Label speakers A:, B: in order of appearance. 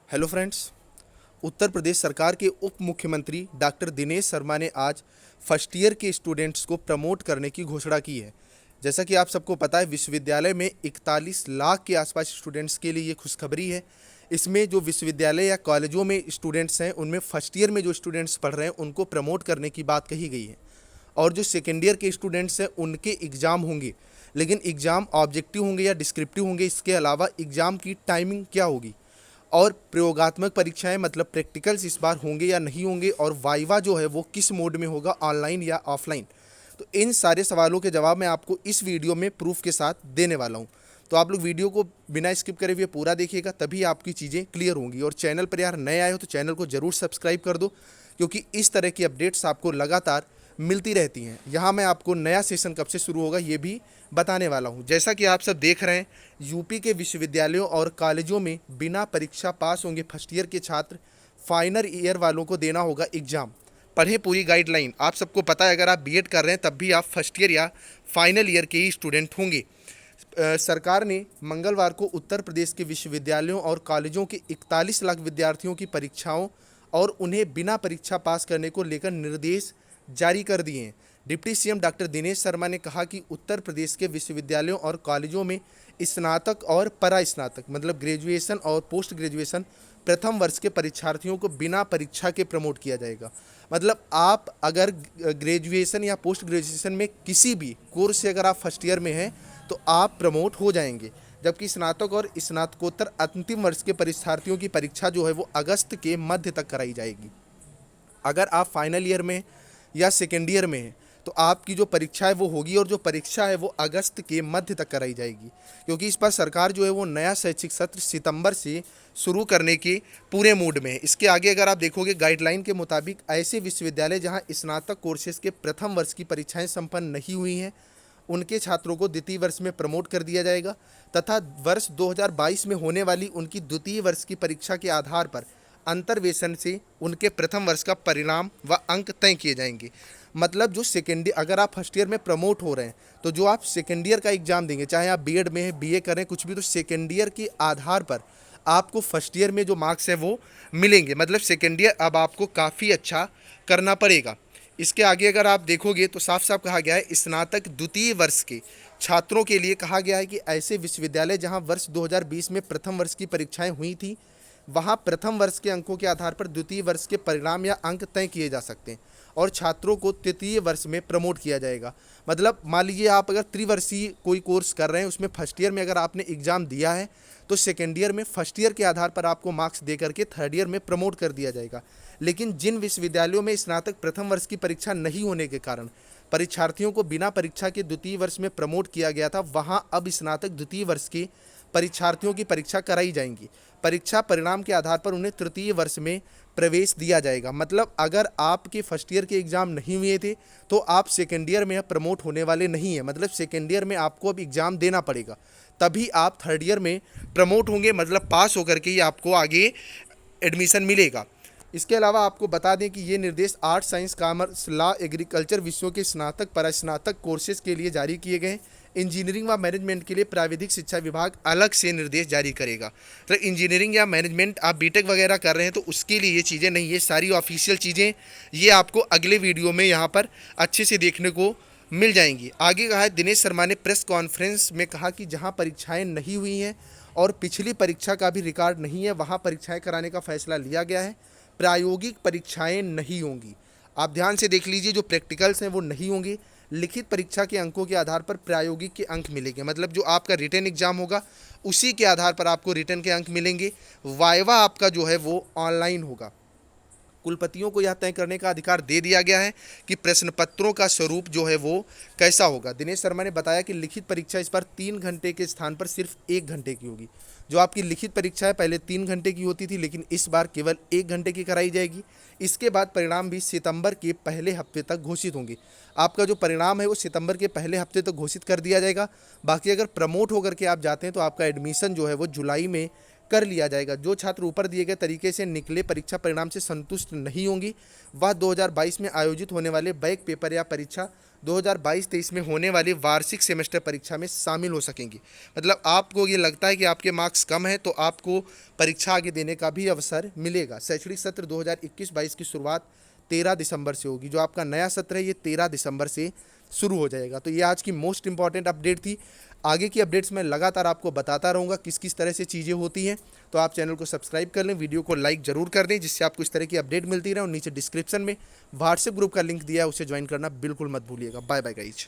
A: Hello friends. Uttar Pradesh सरकार के उप मुख्यमंत्री डॉक्टर दिनेश शर्मा ने आज फर्स्ट ईयर के स्टूडेंट्स को प्रमोट करने की घोषणा की है। जैसा कि आप सबको पता है, विश्वविद्यालय में 41 लाख के आसपास स्टूडेंट्स के लिए ये खुशखबरी है। इसमें जो विश्वविद्यालय या कॉलेजों में स्टूडेंट्स हैं, उनमें फर्स्ट ईयर में जो स्टूडेंट्स पढ़ रहे हैं उनको प्रमोट करने की बात कही गई है। और जो सेकेंड ईयर के स्टूडेंट्स हैं उनके एग्ज़ाम होंगे, लेकिन एग्ज़ाम ऑब्जेक्टिव होंगे या डिस्क्रिप्टिव होंगे। इसके अलावा एग्ज़ाम की टाइमिंग क्या होगी और प्रयोगात्मक परीक्षाएं मतलब प्रैक्टिकल्स इस बार होंगे या नहीं होंगे, और वाइवा जो है वो किस मोड में होगा, ऑनलाइन या ऑफलाइन। तो इन सारे सवालों के जवाब मैं आपको इस वीडियो में प्रूफ के साथ देने वाला हूं। तो आप लोग वीडियो को बिना स्किप करे हुए पूरा देखिएगा, तभी आपकी चीज़ें क्लियर होंगी। और चैनल पर यार नए आए हो तो चैनल को ज़रूर सब्सक्राइब कर दो, क्योंकि इस तरह की अपडेट्स आपको लगातार मिलती रहती हैं। यहाँ मैं आपको नया सेशन कब से शुरू होगा ये भी बताने वाला हूँ। जैसा कि आप सब देख रहे हैं, यूपी के विश्वविद्यालयों और कॉलेजों में बिना परीक्षा पास होंगे फर्स्ट ईयर के छात्र। फाइनल ईयर वालों को देना होगा एग्ज़ाम। पढ़ें पूरी गाइडलाइन। आप सबको पता है, अगर आप बीएड कर रहे हैं तब भी आप फर्स्ट ईयर या फाइनल ईयर के ही स्टूडेंट होंगे। सरकार ने मंगलवार को उत्तर प्रदेश के विश्वविद्यालयों और कॉलेजों के 41 लाख विद्यार्थियों की परीक्षाओं और उन्हें बिना परीक्षा पास करने को लेकर निर्देश जारी कर दिए हैं। Deputy CM doctor Dinesh Sharma ने कहा कि उत्तर प्रदेश के विश्वविद्यालयों और कॉलेजों में स्नातक और परा स्नातक मतलब ग्रेजुएशन और पोस्ट ग्रेजुएशन प्रथम वर्ष के परीक्षार्थियों को बिना परीक्षा के प्रमोट किया जाएगा। मतलब आप अगर ग्रेजुएशन या पोस्ट ग्रेजुएशन में किसी भी कोर्स से अगर आप फर्स्ट ईयर में हैं तो आप प्रमोट हो जाएंगे, जबकि स्नातक और स्नातकोत्तर अंतिम वर्ष के परीक्षार्थियों की परीक्षा जो है वो अगस्त के मध्य तक कराई जाएगी। अगर आप फाइनल ईयर में या सेकेंड ईयर में हैं तो आपकी जो परीक्षा है वो होगी, और जो परीक्षा है वो अगस्त के मध्य तक कराई जाएगी, क्योंकि इस बार सरकार जो है वो नया शैक्षिक सत्र सितंबर से शुरू करने के पूरे मूड में है। इसके आगे अगर आप देखोगे, गाइडलाइन के मुताबिक ऐसे विश्वविद्यालय जहां स्नातक कोर्सेज के प्रथम वर्ष की परीक्षाएं संपन्न नहीं हुई हैं उनके छात्रों को द्वितीय वर्ष में प्रमोट कर दिया जाएगा, तथा वर्ष 2022 में होने वाली उनकी द्वितीय वर्ष की परीक्षा के आधार पर अंतर्वेशन से उनके प्रथम वर्ष का परिणाम व अंक तय किए जाएंगे। मतलब जो सेकेंड, अगर आप फर्स्ट ईयर में प्रमोट हो रहे हैं तो जो आप सेकेंड ईयर का एग्जाम देंगे, चाहे आप बीएड में हैं, बीए करें, कुछ भी, तो सेकेंड ईयर के आधार पर आपको फर्स्ट ईयर में जो मार्क्स है वो मिलेंगे। मतलब सेकेंड ईयर अब आपको काफ़ी अच्छा करना पड़ेगा। इसके आगे अगर आप देखोगे तो साफ साफ कहा गया है, स्नातक द्वितीय वर्ष के छात्रों के लिए कहा गया है कि ऐसे विश्वविद्यालय जहां वर्ष 2020 में प्रथम वर्ष की परीक्षाएं हुई थी वहां प्रथम वर्ष के अंकों के आधार पर द्वितीय वर्ष के परिणाम या अंक तय किए जा सकते हैं, और छात्रों को तृतीय वर्ष में प्रमोट किया जाएगा। मतलब मान लीजिए आप अगर त्रिवर्षीय कोई कोर्स कर रहे हैं, उसमें फर्स्ट ईयर में अगर आपने एग्जाम दिया है तो सेकेंड ईयर में फर्स्ट ईयर के आधार पर आपको मार्क्स दे करके थर्ड ईयर में प्रमोट कर दिया जाएगा। लेकिन जिन विश्वविद्यालयों में स्नातक प्रथम वर्ष की परीक्षा नहीं होने के कारण परीक्षार्थियों को बिना परीक्षा के द्वितीय वर्ष में प्रमोट किया गया था, वहां अब स्नातक द्वितीय वर्ष के परीक्षार्थियों की परीक्षा कराई जाएंगी। परीक्षा परिणाम के आधार पर उन्हें तृतीय वर्ष में प्रवेश दिया जाएगा। मतलब अगर आपके फर्स्ट ईयर के एग्ज़ाम नहीं हुए थे तो आप सेकेंड ईयर में प्रमोट होने वाले नहीं हैं। मतलब सेकेंड ईयर में आपको अब एग्ज़ाम देना पड़ेगा, तभी आप थर्ड ईयर में प्रमोट होंगे। मतलब पास होकर के ही आपको आगे एडमिशन मिलेगा। इसके अलावा आपको बता दें कि ये निर्देश arts, science, commerce, law, agriculture विषयों के स्नातक परास्नातक कोर्सेज के लिए जारी किए गए। इंजीनियरिंग व मैनेजमेंट के लिए प्राविधिक शिक्षा विभाग अलग से निर्देश जारी करेगा। तो इंजीनियरिंग या मैनेजमेंट आप बीटेक वगैरह कर रहे हैं तो उसके लिए ये चीज़ें नहीं, ये सारी ऑफिशियल चीज़ें ये आपको अगले वीडियो में यहाँ पर अच्छे से देखने को मिल जाएंगी। आगे कहा है, दिनेश शर्मा ने प्रेस कॉन्फ्रेंस में कहा कि जहाँ परीक्षाएँ नहीं हुई हैं और पिछली परीक्षा का भी रिकॉर्ड नहीं है वहाँ परीक्षाएँ कराने का फैसला लिया गया है। प्रायोगिक परीक्षाएं नहीं होंगी। आप ध्यान से देख लीजिए, जो प्रैक्टिकल्स हैं वो नहीं होंगे। लिखित परीक्षा के अंकों के आधार पर प्रायोगिक के अंक मिलेंगे। मतलब जो आपका रिटन एग्जाम होगा उसी के आधार पर आपको रिटन के अंक मिलेंगे। वाइवा आपका जो है वो ऑनलाइन होगा। कुलपतियों को यह तय करने का अधिकार दे दिया गया है कि प्रश्न पत्रों का स्वरूप जो है वो कैसा होगा। दिनेश शर्मा ने बताया कि लिखित परीक्षा इस बार 3 घंटे के स्थान पर सिर्फ 1 घंटे की होगी। जो आपकी लिखित परीक्षा है पहले 3 घंटे की होती थी, लेकिन इस बार केवल 1 घंटे की कराई जाएगी। इसके बाद परिणाम भी सितंबर के पहले हफ्ते तक घोषित होंगे। आपका जो परिणाम है वो सितंबर के पहले हफ्ते तक घोषित कर दिया जाएगा। बाकी अगर प्रमोट होकर के आप जाते हैं तो आपका एडमिशन जो है वो जुलाई में कर लिया जाएगा। जो छात्र ऊपर दिए गए तरीके से निकले परीक्षा परिणाम से संतुष्ट नहीं होंगी, वह 2022 में आयोजित होने वाले बैक पेपर या परीक्षा 2022-23 में होने वाली वार्षिक सेमेस्टर परीक्षा में शामिल हो सकेंगी। मतलब आपको ये लगता है कि आपके मार्क्स कम है तो आपको परीक्षा आगे देने का भी अवसर मिलेगा। शैक्षणिक सत्र 2021-22 की शुरुआत 13 दिसंबर से होगी। जो आपका नया सत्र है ये 13 दिसंबर से शुरू हो जाएगा। तो ये आज की मोस्ट इंपॉर्टेंट अपडेट थी। आगे की अपडेट्स मैं लगातार आपको बताता रहूँगा किस किस तरह से चीज़ें होती हैं। तो आप चैनल को सब्सक्राइब कर लें, वीडियो को लाइक ज़रूर कर दें, जिससे आपको इस तरह की अपडेट मिलती रहे। और नीचे डिस्क्रिप्शन में व्हाट्सएप ग्रुप का लिंक दिया है, उसे ज्वाइन करना बिल्कुल मत भूलिएगा। Bye bye guys.